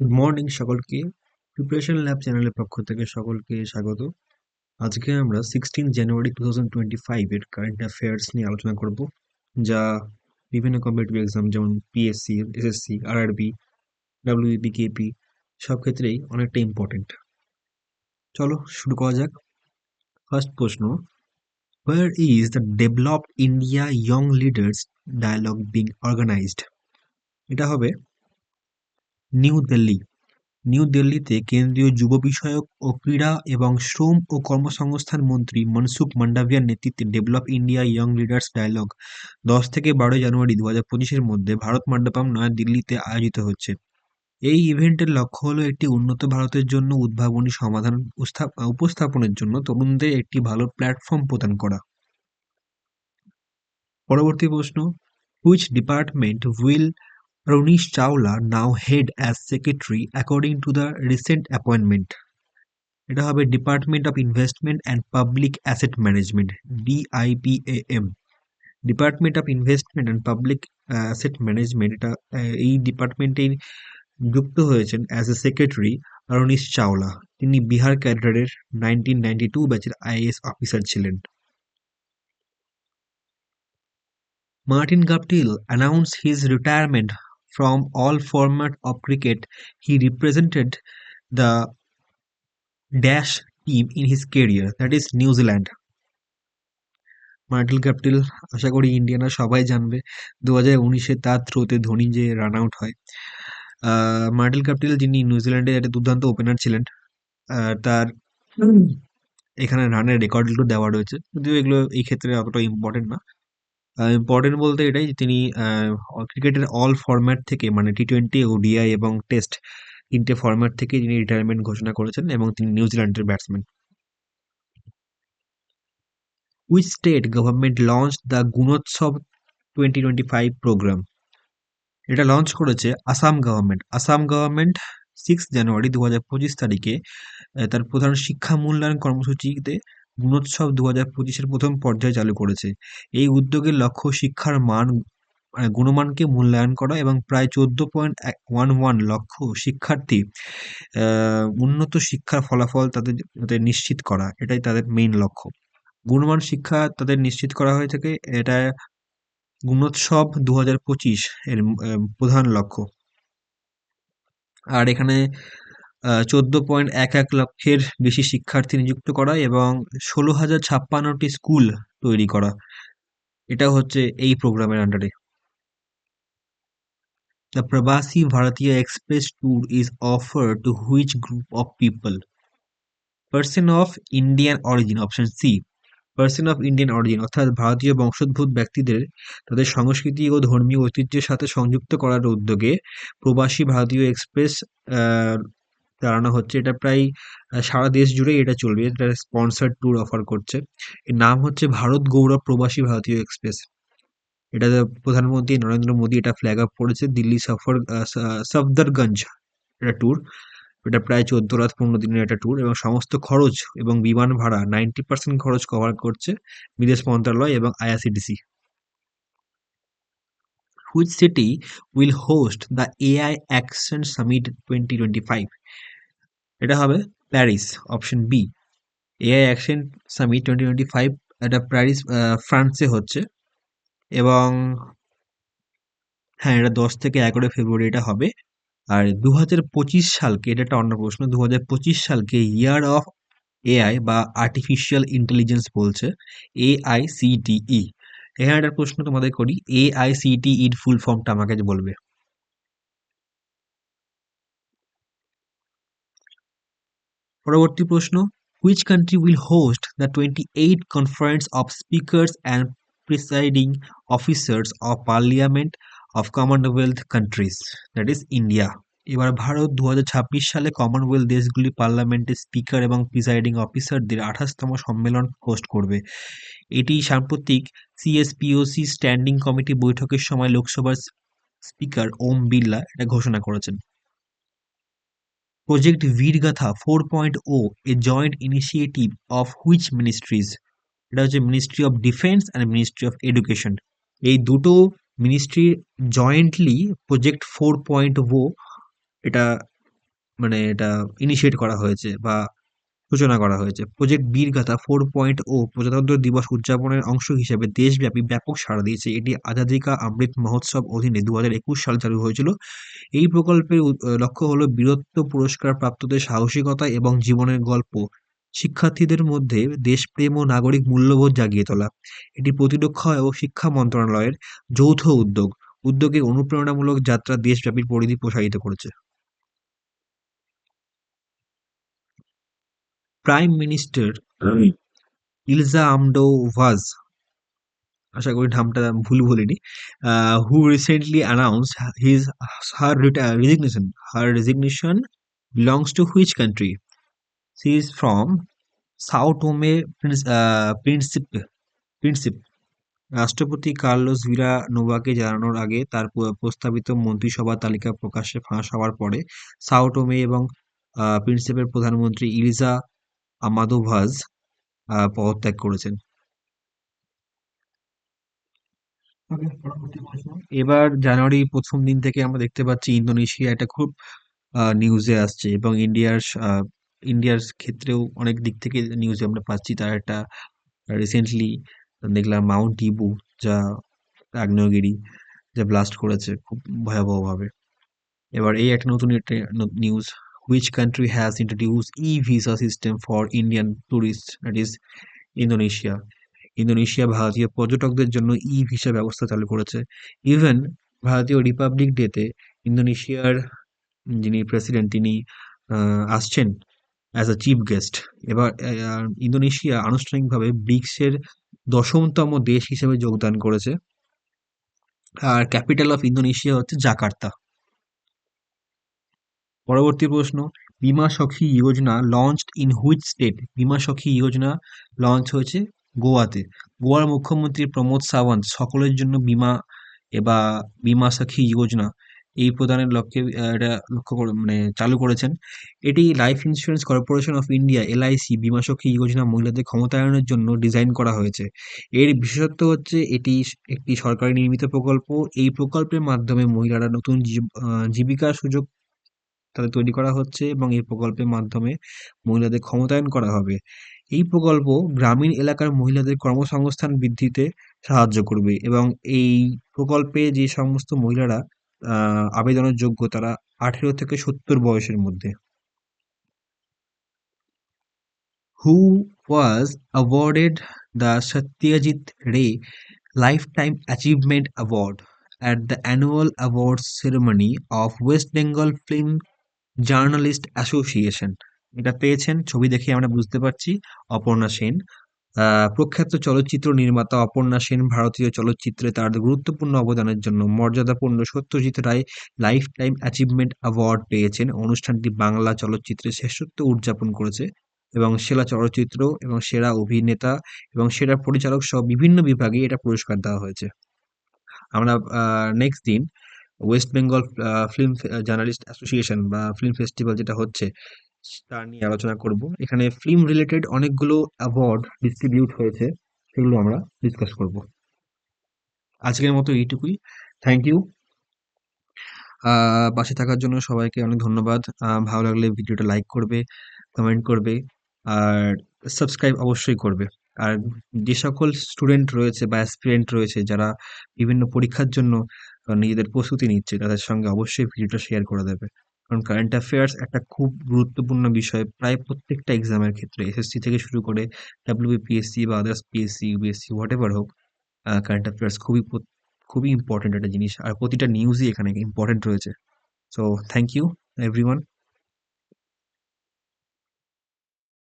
Good morning সকলকে। Preparation lab চ্যানেলের পক্ষ থেকে সকলকে স্বাগত। আজকে আমরা 16 জানুয়ারি 2025 এর কারেন্ট অ্যাফেয়ার্স নিয়ে আলোচনা করব, যা বিভিন্ন কম্পিটিটিভ এক্সাম যেমন PSC, SSC, RRB, WBP, KP সব ক্ষেত্রেই অনেকটা ইম্পর্টেন্ট। চলো শুরু করা যাক। ফার্স্ট প্রশ্ন, where is the developed India young leaders dialogue being organised? এটা হবে নিউ দিল্লি। নিউ দিল্লিতে কেন্দ্রীয় যুব বিষয়ক ও ক্রীড়া এবং শ্রম ও কর্মসংস্থান মন্ত্রী মনসুখ মান্ডাভিয়ার নেতৃত্বে develop India young leaders dialogue 10 থেকে 12 জানুয়ারি 2025-এর মধ্যে ভারত মণ্ডপম নয়াদিল্লিতে আয়োজিত হচ্ছে। এই ইভেন্টের লক্ষ্য হলো একটি উন্নত ভারতের জন্য উদ্ভাবনী সমাধান উপস্থাপনের জন্য তরুণদের একটি ভালো প্ল্যাটফর্ম প্রদান করা। পরবর্তী প্রশ্ন, which department will Ronish Chawla now head as secretary according to the recent appointment? এটা হবে department of investment and public asset management, DIPAM। Department of investment and public asset management, এটা এই ডিপার্টমেন্টেই যুক্ত হয়েছেন অ্যাজ এ সেক্রেটারি রনিশ চাওলা। তিনি বিহার ক্যাডারের 1992 ব্যাচের IAS officer ছিলেন। Martin Guptill announced his retirement from all format of cricket. He represented the dash team in his career, that is New Zealand. Martin Guptill, আশা করি ইন্ডিয়ানরা সবাই জানবে 2019-এ তার থ্রোতে ধোনি যে রান আউট হয়। মার্টিন ক্যাপটিল, যিনি নিউজিল্যান্ডের একটা দুর্দান্ত ওপেনার ছিলেন, তার এখানে রানের রেকর্ডগুলো দেওয়া রয়েছে, যদিও এগুলো এই ক্ষেত্রে অতটা ইম্পর্টেন্ট না। ইম্পর্টেন্ট বলতে এটাই যে তিনি ক্রিকেটের অল ফরম্যাট থেকে, মানে টি-20, ওডিআই এবং টেস্ট, 3টে ফরম্যাট থেকে তিনি রিটায়ারমেন্ট ঘোষণা করেছেন এবং তিনি নিউজিল্যান্ডের batsman. Which state government launched the Gunotsav 2025 program? এটা লঞ্চ করেছে আসাম গভর্নমেন্ট। আসাম গভর্নমেন্ট 6 জানুয়ারি 2025 তারিখে তার প্রধান শিক্ষা মূল্যায়ন কর্মসূচিতে গুণোৎসব 2025-এর প্রথম পর্যায় চালু করেছে। এই উদ্যোগের লক্ষ্য শিক্ষার মান, মানে গুণমানকে মূল্যায়ন করা এবং প্রায় 14.11 লক্ষ শিক্ষার্থী উন্নত শিক্ষার ফলাফল তাদের যাতে নিশ্চিত করা, এটাই তাদের মেইন লক্ষ্য। গুণমান শিক্ষা তাদের নিশ্চিত করা হয়ে থাকে, এটা গুণোৎসব 2025 এর প্রধান লক্ষ্য। আর এখানে 14.11 লক্ষের বেশি শিক্ষার্থী নিযুক্ত করা এবং 16,056টি স্কুল তৈরি করা, এটা হচ্ছে এই প্রোগ্রামের আন্ডারে। The Pravasi Bharatiya Express tour is offered to which group of people? Person of Indian origin, option C. Person of Indian origin অর্থাৎ ভারতীয় বংশোদ্ভূত ব্যক্তিদের তাদের সংস্কৃতি ও ধর্মীয় ঐতিহ্যের সাথে সংযুক্ত করার উদ্যোগে প্রবাসী ভারতীয় এক্সপ্রেস চালানো হচ্ছে। এটা প্রায় সারা দেশ জুড়েই এটা চলবে, এটা স্পন্সার্ড ট্যুর অফার করছে। এর নাম হচ্ছে ভারত গৌরব প্রবাসী ভারতীয় এক্সপ্রেস। এটা প্রধানমন্ত্রী নরেন্দ্র মোদী এটা ফ্ল্যাগ আপ করেছে। দিল্লি সফদরগঞ্জ এটা ট্যুর। এটা প্রায় 14 রাত 15 দিনের একটা ট্যুর এবং সমস্ত খরচ এবং বিমান ভাড়া 90% খরচ কভার করছে বিদেশ মন্ত্রণালয় এবং IRCTC. Which city will host the AI action summit 2025? এটা হবে Paris, option B. AI action summit 2025 এটা প্যারিস, ফ্রান্সে হচ্ছে এবং হ্যাঁ, এটা 10 থেকে 11 ফেব্রুয়ারি এটা হবে। আর 2025 সালকে, এটা একটা অন্য প্রশ্ন, 2025 সালকে ইয়ার অফ এআই বা আর্টিফিশিয়াল ইন্টেলিজেন্স বলছে AICTE। এখানে একটা প্রশ্ন তোমাদের করি, AICTEর ফুল ফর্মটা আমাকে বলবে। পরবর্তী প্রশ্ন, which country will host the 28 conference of speakers and presiding officers of parliament of Commonwealth countries, that is India? এবার ভারত 2026 সালে কমনওয়েলথ দেশগুলি পার্লামেন্টের স্পিকার এবং প্রিসাইডিং অফিসারদের 28তম সম্মেলন হোস্ট করবে। এটি সাম্প্রতিক সিএসপিওসি স্ট্যান্ডিং কমিটি বৈঠকের সময় লোকসভার স্পিকার ওম বিড়লা এটা ঘোষণা করেছেন। Project Veer Gatha 4.0, a joint initiative of which ministries? এটা হচ্ছে ministry of defence and ministry of education. এই দুটো মিনিস্ট্রি জয়েন্টলি প্রজেক্ট 4.0 এটা মানে এটা ইনিশিয়েট করা হয়েছে বা সূচনা করা হয়েছে। প্রজেক্ট বীরগাথা 4.0 প্রজাতন্ত্র দিবস উদযাপনের অংশ হিসেবে দেশব্যাপী ব্যাপক সাড়া দিয়েছে। এটি আজাদী কা অমৃত মহোৎসব অধীনে 2021 সালে চালু হয়েছিল। এই প্রকল্পের লক্ষ্য হলো বীরত্ব পুরস্কার প্রাপ্তদের সাহসিকতা এবং জীবনের গল্প শিক্ষার্থীদের মধ্যে দেশপ্রেম ও নাগরিক মূল্যবোধ জাগিয়ে তোলা। এটি প্রতিরক্ষা ও শিক্ষা মন্ত্রণালয়ের যৌথ উদ্যোগ। উদ্যোগে অনুপ্রেরণামূলক যাত্রা দেশব্যাপী পরিধি প্রসারিত করেছে। প্রাইম মিনিস্টার ইলজা আমডোভাজ, আশা করি নামটা ভুল বলিনি, হু recently announce his her resignation belongs to which country? She is from Sao Tome Principe. রাষ্ট্রপতি কার্লোস ভিরা নোভাকে জানানোর আগে তার প্রস্তাবিত মন্ত্রিসভার তালিকা প্রকাশ্যে ফাঁস হওয়ার পরে সাও টোমে এবং প্রিন্সিপের প্রধানমন্ত্রী ইলিজা আমাদোভাজ পদত্যাগ করেছেন। এবার জানুয়ারি প্রথম দিন থেকে আমরা দেখতে পাচ্ছি ইন্দোনেশিয়া এটা খুব নিউজে আসছে এবং ইন্ডিয়ার ক্ষেত্রেও অনেক দিক থেকে নিউজে আমরা পাচ্ছি। তার একটা রিসেন্টলি দেখলাম মাউন্ট ইবু, যা আগ্নেয়গিরি, যা ব্লাস্ট করেছে খুব ভয়াবহভাবে। এবার এই একটা নতুন একটা news, which country has introduce E visa system for Indian tourist, that is Indonesia. Indonesia ভারতীয় পর্যটকদের জন্য ই ভিসা ব্যবস্থা চালু করেছে। ইভেন ভারতীয় রিপাবলিক ডেতে ইন্দোনেশিয়ার যিনি প্রেসিডেন্ট তিনি আসছেন অ্যাজ আ চিফ গেস্ট। এবার ইন্দোনেশিয়া আনুষ্ঠানিকভাবে ব্রিক্সের 10তম দেশ হিসেবে যোগদান করেছে। আর ক্যাপিটাল অফ ইন্দোনেশিয়া হচ্ছে জাকার্তা। পরবর্তী প্রশ্ন, বীমা সখী যোজনা লঞ্চড ইন হুইচ স্টেট? বীমা সখী যোজনা লঞ্চ হয়েছে গোয়াতে। গোয়ার মুখ্যমন্ত্রী প্রমোদ সাওয়ান্ত সকলের জন্য বীমা বা বীমা সখী যোজনা এই প্রদানের লক্ষ্যে এটা লক্ষ্য করে মানে চালু করেছেন। এটি life insurance corporation of India LIC বীমা সখী যোজনা মহিলাদের ক্ষমতায়নের জন্য ডিজাইন করা হয়েছে। এর বিশেষত্ব হচ্ছে এটি একটি সরকারি নির্মিত প্রকল্প। এই প্রকল্পের মাধ্যমে মহিলারা নতুন জীবিকার সুযোগ তাদের তৈরি করা হচ্ছে এবং এই প্রকল্পের মাধ্যমে মহিলাদের ক্ষমতায়ন করা হবে। এই প্রকল্প গ্রামীণ এলাকার মহিলাদের কর্মসংস্থান বৃদ্ধিতে সাহায্য করবে এবং এই প্রকল্পে যে সমস্ত মহিলারা আবেদনের যোগ্য তারা 18 থেকে 70 বয়সের মধ্যে। হু ওয়াজ awarded the Satyajit Ray Lifetime Achievement Award at the annual awards ceremony of West Bengal Film journalist association? এটা পেয়েছেন, ছবি দেখে আমরা বুঝতে পারছি, অপর্ণা সেন। প্রখ্যাত চলচ্চিত্র নির্মাতা অপর্ণা সেন ভারতীয় চলচ্চিত্রে তার গুরুত্বপূর্ণ অবদানের জন্য মর্যাদাপূর্ণ Satyajit Ray life time achievement award পেয়েছেন। অনুষ্ঠানটি বাংলা চলচ্চিত্রের শ্রেষ্ঠত্ব উদযাপন করেছে এবং সেরা চলচ্চিত্র এবং সেরা অভিনেতা এবং সেরা পরিচালক সহ বিভিন্ন বিভাগে এটা পুরস্কার দেওয়া হয়েছে। আমরা নেক্সট দিন West Bengal film journalist association বা ফিল্ম ফেস্টিভ্যাল যেটা হচ্ছে তার নিয়ে আলোচনা করব। এখানে ফিল্ম রিলেটেড অনেকগুলো অ্যাওয়ার্ড ডিস্ট্রিবিউট হয়েছে, সেগুলো আমরা ডিসকাস করব। আজকের মতো এইটুকুই। Thank you. পাশে থাকার জন্য সবাইকে অনেক ধন্যবাদ। ভালো লাগলে ভিডিওটা লাইক করবে, কমেন্ট করবে আর সাবস্ক্রাইব অবশ্যই করবে। আর যে সকল স্টুডেন্ট রয়েছে বা অ্যাসপিরেন্ট রয়েছে যারা বিভিন্ন পরীক্ষার জন্য নিজেদের প্রস্তুতি নিচ্ছে তাদের সঙ্গে অবশ্যই ভিডিওটা শেয়ার করে দেবে। কারণ কারেন্ট অ্যাফেয়ার্স একটা খুব গুরুত্বপূর্ণ বিষয় প্রায় প্রত্যেকটা এক্সামের ক্ষেত্রে, এসএসসি থেকে শুরু করে ডাব্লিউবিপিএসসি বা others PSC, UPSC, whatever হোক, কারেন্ট অ্যাফেয়ার্স খুবই ইম্পর্টেন্ট একটা জিনিস আর প্রতিটা নিউজই এখানে ইম্পর্টেন্ট রয়েছে। So thank you everyone.